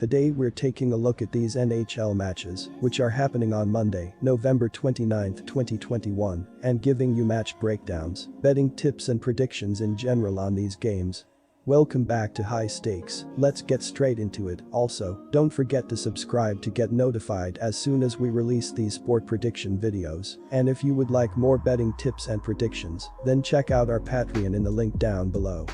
Today we're taking a look at these NHL matches, which are happening on Monday, November 29, 2021, and giving you match breakdowns, betting tips and predictions in general on these games. Welcome back to High Stakes, let's get straight into it. Also, don't forget to subscribe to get notified as soon as we release these sport prediction videos, and if you would like more betting tips and predictions, then check out our Patreon in the link down below.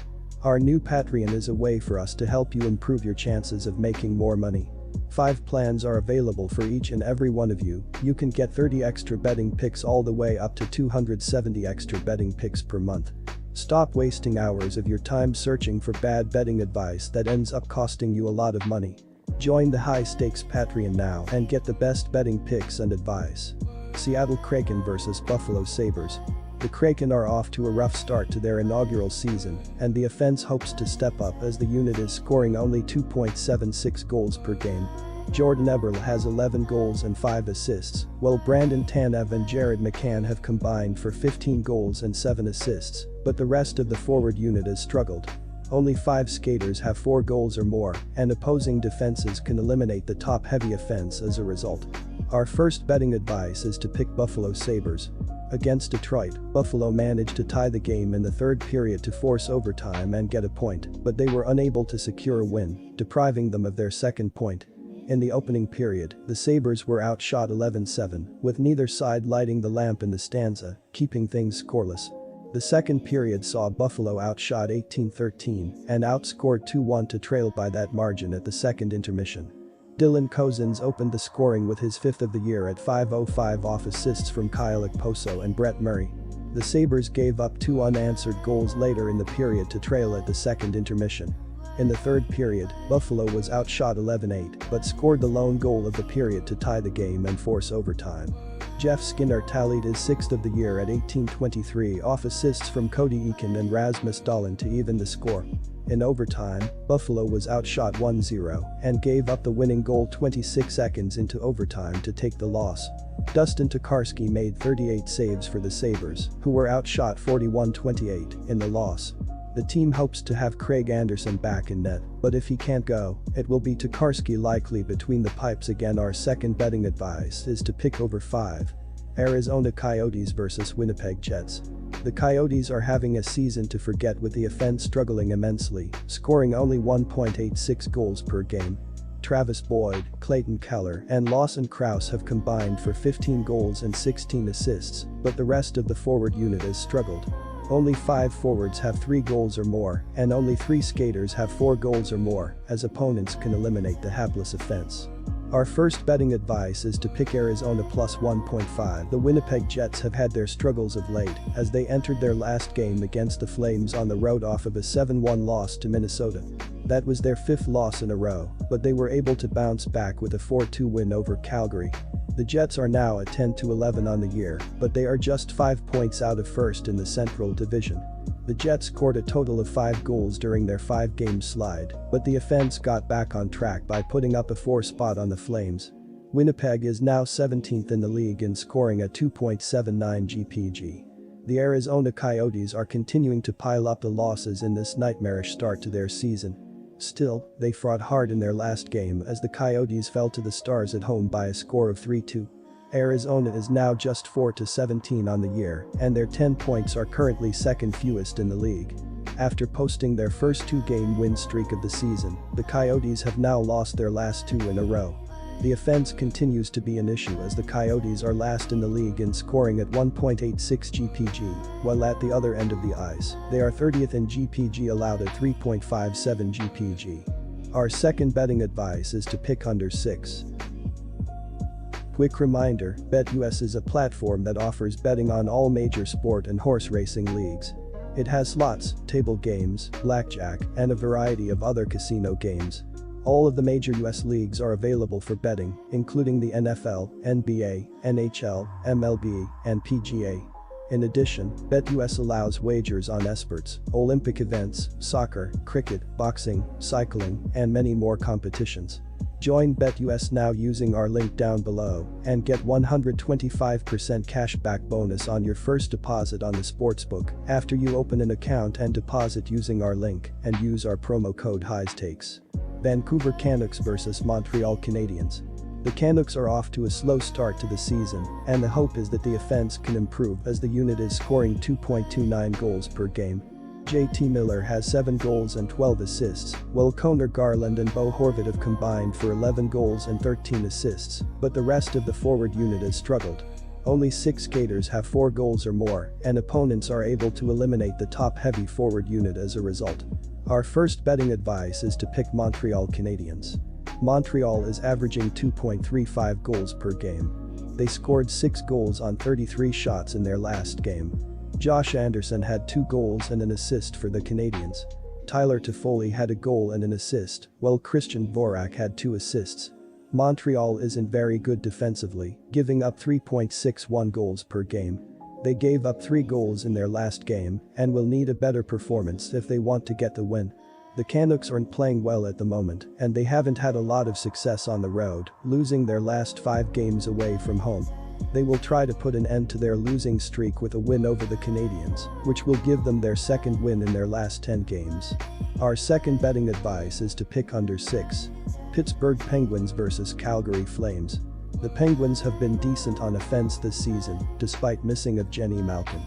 Our new Patreon is a way for us to help you improve your chances of making more money. 5 plans are available for each and every one of you. You can get 30 extra betting picks all the way up to 270 extra betting picks per month. Stop wasting hours of your time searching for bad betting advice that ends up costing you a lot of money. Join the High Stakes Patreon now and get the best betting picks and advice. Seattle Kraken vs Buffalo Sabres. The Kraken are off to a rough start to their inaugural season, and the offense hopes to step up as the unit is scoring only 2.76 goals per game. Jordan Eberle has 11 goals and 5 assists, while Brandon Tanev and Jared McCann have combined for 15 goals and 7 assists, but the rest of the forward unit has struggled. Only 5 skaters have 4 goals or more, and opposing defenses can eliminate the top-heavy offense as a result. Our first betting advice is to pick Buffalo Sabres. Against Detroit, Buffalo managed to tie the game in the third period to force overtime and get a point, but they were unable to secure a win, depriving them of their second point. In the opening period, the Sabres were outshot 11-7, with neither side lighting the lamp in the stanza, keeping things scoreless. The second period saw Buffalo outshot 18-13 and outscored 2-1 to trail by that margin at the second intermission. Dylan Cozens opened the scoring with his 5th of the year at 5:05 off assists from Kyle Okposo and Brett Murray. The Sabres gave up 2 unanswered goals later in the period to trail at the second intermission. In the third period, Buffalo was outshot 11-8 but scored the lone goal of the period to tie the game and force overtime. Jeff Skinner tallied his 6th of the year at 18:23 off assists from Cody Eakin and Rasmus Dahlin to even the score. In overtime, Buffalo was outshot 1-0 and gave up the winning goal 26 seconds into overtime to take the loss. Dustin Tokarski made 38 saves for the Sabres, who were outshot 41-28 in the loss. The team hopes to have Craig Anderson back in net, but if he can't go, it will be Tokarski likely between the pipes again. Our second betting advice is to pick over 5. Arizona Coyotes vs Winnipeg Jets. The Coyotes are having a season to forget with the offense struggling immensely, scoring only 1.86 goals per game. Travis Boyd, Clayton Keller, and Lawson Krause have combined for 15 goals and 16 assists, but the rest of the forward unit has struggled. Only 5 forwards have 3 goals or more, and only 3 skaters have 4 goals or more, as opponents can eliminate the hapless offense. Our first betting advice is to pick Arizona plus 1.5. The Winnipeg Jets have had their struggles of late as they entered their last game against the Flames on the road off of a 7-1 loss to Minnesota. That was their 5th loss in a row, but they were able to bounce back with a 4-2 win over Calgary. The Jets are now at 10-11 on the year, but they are just 5 points out of first in the Central Division. The Jets scored a total of 5 goals during their 5-game slide, but the offense got back on track by putting up a 4 spot on the Flames. Winnipeg is now 17th in the league in scoring at 2.79 GPG. The Arizona Coyotes are continuing to pile up the losses in this nightmarish start to their season. Still, they fought hard in their last game as the Coyotes fell to the Stars at home by a score of 3-2. Arizona is now just 4-17 on the year, and their 10 points are currently second fewest in the league. After posting their first 2-game win streak of the season, the Coyotes have now lost their last 2 in a row. The offense continues to be an issue as the Coyotes are last in the league in scoring at 1.86 GPG, while at the other end of the ice, they are 30th in GPG allowed at 3.57 GPG. Our second betting advice is to pick under 6. Quick reminder, BetUS is a platform that offers betting on all major sport and horse racing leagues. It has slots, table games, blackjack, and a variety of other casino games. All of the major US leagues are available for betting, including the NFL, NBA, NHL, MLB, and PGA. In addition, BetUS allows wagers on esports, Olympic events, soccer, cricket, boxing, cycling, and many more competitions. Join BetUS now using our link down below and get 125% cashback bonus on your first deposit on the sportsbook after you open an account and deposit using our link and use our promo code HIGHSTAKES. Vancouver Canucks vs Montreal Canadiens. The Canucks are off to a slow start to the season, and the hope is that the offense can improve as the unit is scoring 2.29 goals per game. JT Miller has 7 goals and 12 assists, while Conor Garland and Bo Horvat have combined for 11 goals and 13 assists, but the rest of the forward unit has struggled. Only 6 skaters have 4 goals or more, and opponents are able to eliminate the top-heavy forward unit as a result. Our first betting advice is to pick Montreal Canadiens. Montreal is averaging 2.35 goals per game. They scored 6 goals on 33 shots in their last game. Josh Anderson had 2 goals and an assist for the Canadiens. Tyler Toffoli had a goal and an assist, while Christian Dvorak had 2 assists. Montreal isn't very good defensively, giving up 3.61 goals per game. They gave up 3 goals in their last game and will need a better performance if they want to get the win. The Canucks aren't playing well at the moment, and they haven't had a lot of success on the road, losing their last 5 games away from home. They will try to put an end to their losing streak with a win over the Canadiens, which will give them their second win in their last 10 games. Our second betting advice is to pick under 6. Pittsburgh Penguins vs Calgary Flames. The Penguins have been decent on offense this season, despite missing Evgeny Malkin.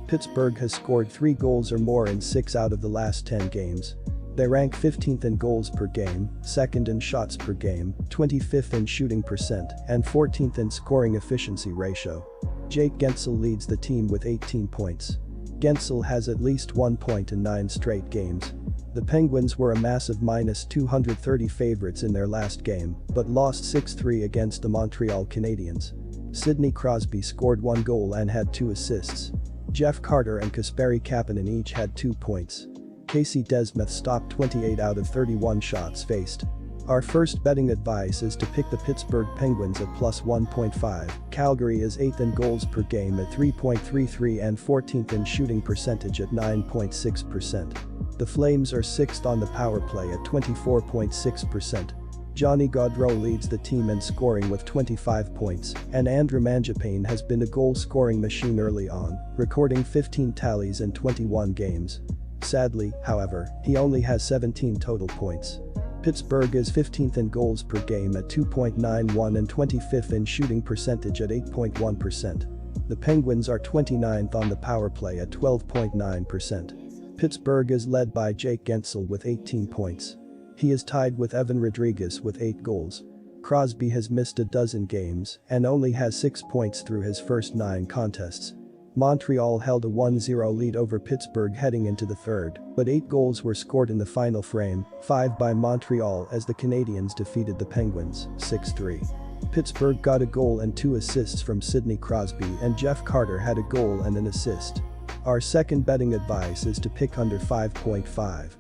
Pittsburgh has scored 3 goals or more in 6 out of the last 10 games. They rank 15th in goals per game, 2nd in shots per game, 25th in shooting percent, and 14th in scoring efficiency ratio. Jake Guentzel leads the team with 18 points. Guentzel has at least 1 point in 9 straight games. The Penguins were a massive -230 favorites in their last game, but lost 6-3 against the Montreal Canadiens. Sidney Crosby scored 1 goal and had 2 assists. Jeff Carter and Kasperi Kapanen each had 2 points. Casey Desmeth stopped 28 out of 31 shots faced. Our first betting advice is to pick the Pittsburgh Penguins at plus 1.5. Calgary is 8th in goals per game at 3.33 and 14th in shooting percentage at 9.6%. The Flames are 6th on the power play at 24.6%. Johnny Gaudreau leads the team in scoring with 25 points, and Andrew Mangiapane has been a goal-scoring machine early on, recording 15 tallies in 21 games. Sadly, however, he only has 17 total points. Pittsburgh is 15th in goals per game at 2.91 and 25th in shooting percentage at 8.1%. The Penguins are 29th on the power play at 12.9%. Pittsburgh is led by Jake Guentzel with 18 points. He is tied with Evan Rodrigues with 8 goals. Crosby has missed a dozen games and only has 6 points through his first 9 contests. Montreal held a 1-0 lead over Pittsburgh heading into the third, but 8 goals were scored in the final frame, 5 by Montreal as the Canadiens defeated the Penguins, 6-3. Pittsburgh got a goal and 2 assists from Sidney Crosby, and Jeff Carter had a goal and an assist. Our second betting advice is to pick under 5.5.